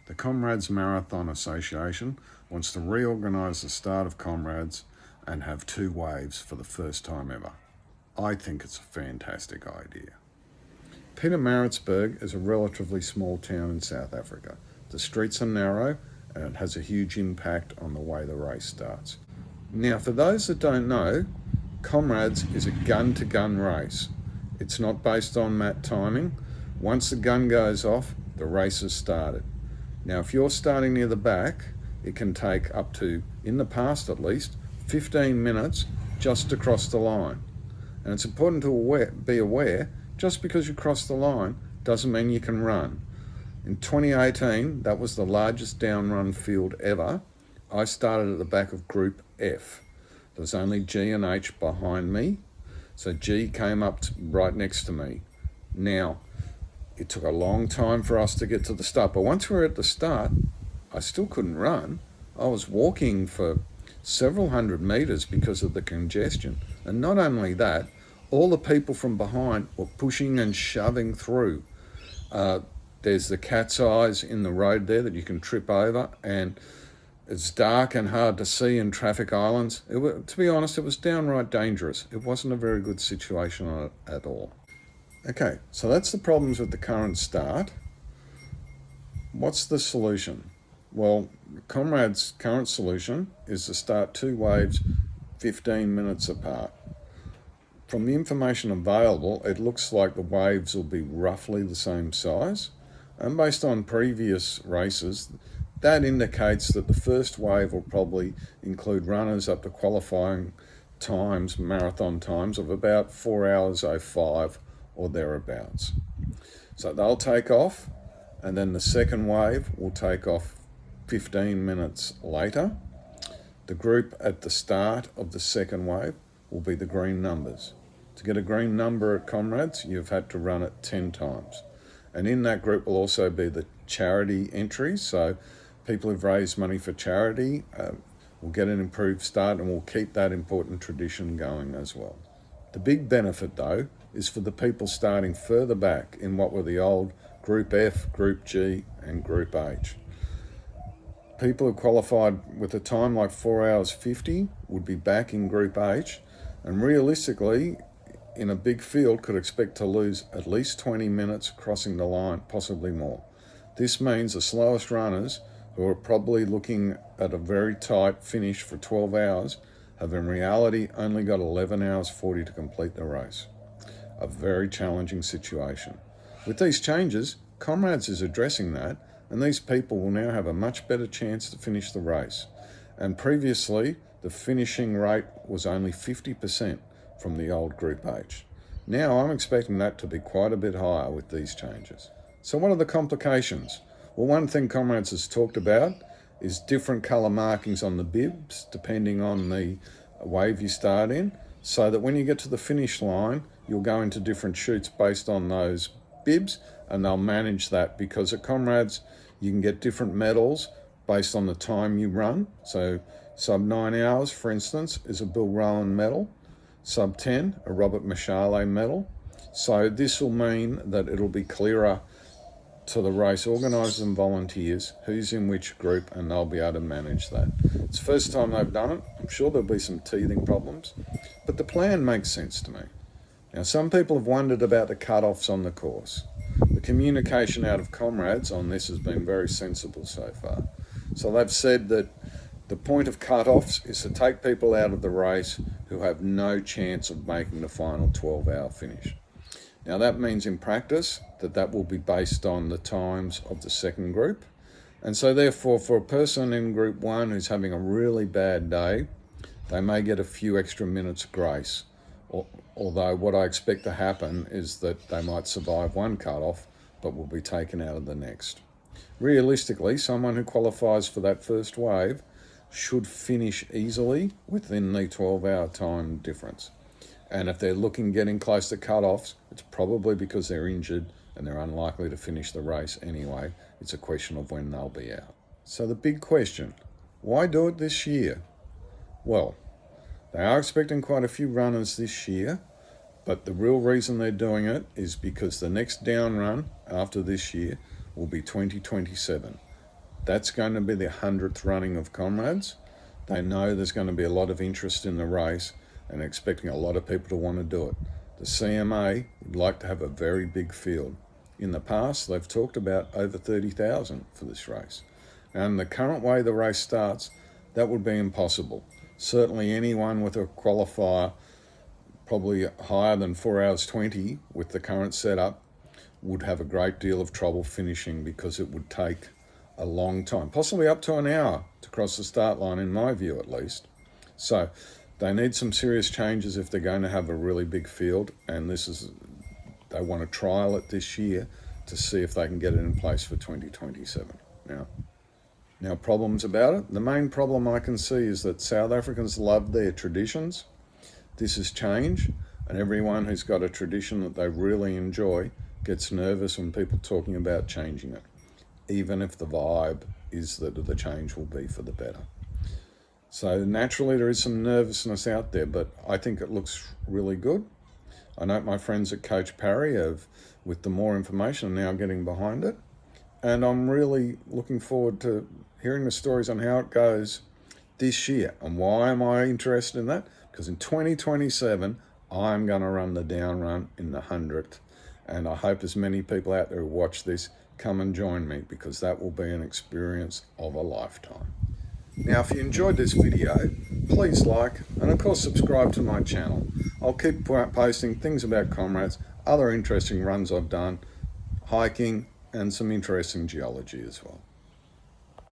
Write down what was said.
The Comrades Marathon Association wants to reorganise the start of Comrades and have 2 waves for the first time ever. I think it's a fantastic idea. Pietermaritzburg is a relatively small town in South Africa. The streets are narrow and it has a huge impact on the way the race starts. Now, for those that don't know, Comrades is a gun-to-gun race. It's not based on mat timing. Once the gun goes off, the race has started. Now, if you're starting near the back, it can take up to, in the past at least, 15 minutes just to cross the line. And it's important to be aware, just because you cross the line doesn't mean you can run. In 2018, that was the largest down run field ever. I started at the back of Group F. There was only G and H behind me, so G came up right next to me. Now, it took a long time for us to get to the start, but once we were at the start, I still couldn't run. I was walking for several hundred meters because of the congestion. And not only that, all the people from behind were pushing and shoving through. There's the cat's eyes in the road there that you can trip over, and it's dark and hard to see in traffic islands. To be honest, it was downright dangerous. It wasn't a very good situation at all. Okay, so that's the problems with the current start. What's the solution? Well, Comrades' current solution is to start 2 waves 15 minutes apart. From the information available, it looks like the waves will be roughly the same size. And based on previous races, that indicates that the first wave will probably include runners up to qualifying times, marathon times, of about 4 hours 05 or thereabouts. So they'll take off, and then the second wave will take off 15 minutes later. The group at the start of the second wave will be the green numbers. To get a green number at Comrades, you've had to run it 10 times. And in that group will also be the charity entries, so people who've raised money for charity will get an improved start, and we'll keep that important tradition going as well. The big benefit, though, is for the people starting further back in what were the old Group F, Group G, and Group H. People who qualified with a time like 4 hours 50 would be back in Group H, and realistically, in a big field, could expect to lose at least 20 minutes crossing the line, possibly more. This means the slowest runners, who are probably looking at a very tight finish for 12 hours, have in reality only got 11 hours 40 to complete the race. A very challenging situation. With these changes, Comrades is addressing that, and these people will now have a much better chance to finish the race. And previously, the finishing rate was only 50% from the old Group H. Now I'm expecting that to be quite a bit higher with these changes. So what are the complications? Well, one thing Comrades has talked about is different colour markings on the bibs depending on the wave you start in, so that when you get to the finish line, you'll go into different chutes based on those bibs, and they'll manage that, because at Comrades you can get different medals based on the time you run. So sub 9 hours, for instance, is a Bill Rowan medal. Sub 10, a Robert Mashale medal. So this will mean that it'll be clearer to the race organisers and volunteers who's in which group, and they'll be able to manage that. It's the first time they've done it. I'm sure there'll be some teething problems, but the plan makes sense to me. Now, some people have wondered about the cut-offs on the course. The communication out of Comrades on this has been very sensible so far. So they've said that the point of cut-offs is to take people out of the race who have no chance of making the final 12-hour finish. Now, that means in practice that will be based on the times of the second group. And so therefore, for a person in Group 1 who's having a really bad day, they may get a few extra minutes grace. Although what I expect to happen is that they might survive one cut-off, but will be taken out of the next. Realistically, someone who qualifies for that first wave should finish easily within the 12-hour time difference. And if they're getting close to cut-offs, it's probably because they're injured and they're unlikely to finish the race anyway. It's a question of when they'll be out. So the big question, why do it this year? Well, they are expecting quite a few runners this year, but the real reason they're doing it is because the next down run after this year will be 2027. That's going to be the 100th running of Comrades. They know there's going to be a lot of interest in the race and expecting a lot of people to want to do it. The CMA would like to have a very big field. In the past, they've talked about over 30,000 for this race. And the current way the race starts, that would be impossible. Certainly anyone with a qualifier probably higher than 4 hours 20 with the current setup would have a great deal of trouble finishing, because it would take a long time, possibly up to an hour to cross the start line, in my view at least. So they need some serious changes if they're going to have a really big field, and they want to trial it this year to see if they can get it in place for 2027. Now problems about it. The main problem I can see is that South Africans love their traditions. This is change, and everyone who's got a tradition that they really enjoy gets nervous when people talking about changing it, even if the vibe is that the change will be for the better. So naturally there is some nervousness out there, but I think it looks really good. I know my friends at Coach Parry with the more information, are now getting behind it. And I'm really looking forward to hearing the stories on how it goes this year. And why am I interested in that? Because in 2027, I'm going to run the down run in the 100th. And I hope as many people out there who watch this come and join me, because that will be an experience of a lifetime. Now, if you enjoyed this video, please like and of course subscribe to my channel. I'll keep posting things about Comrades, other interesting runs I've done, hiking, and some interesting geology as well.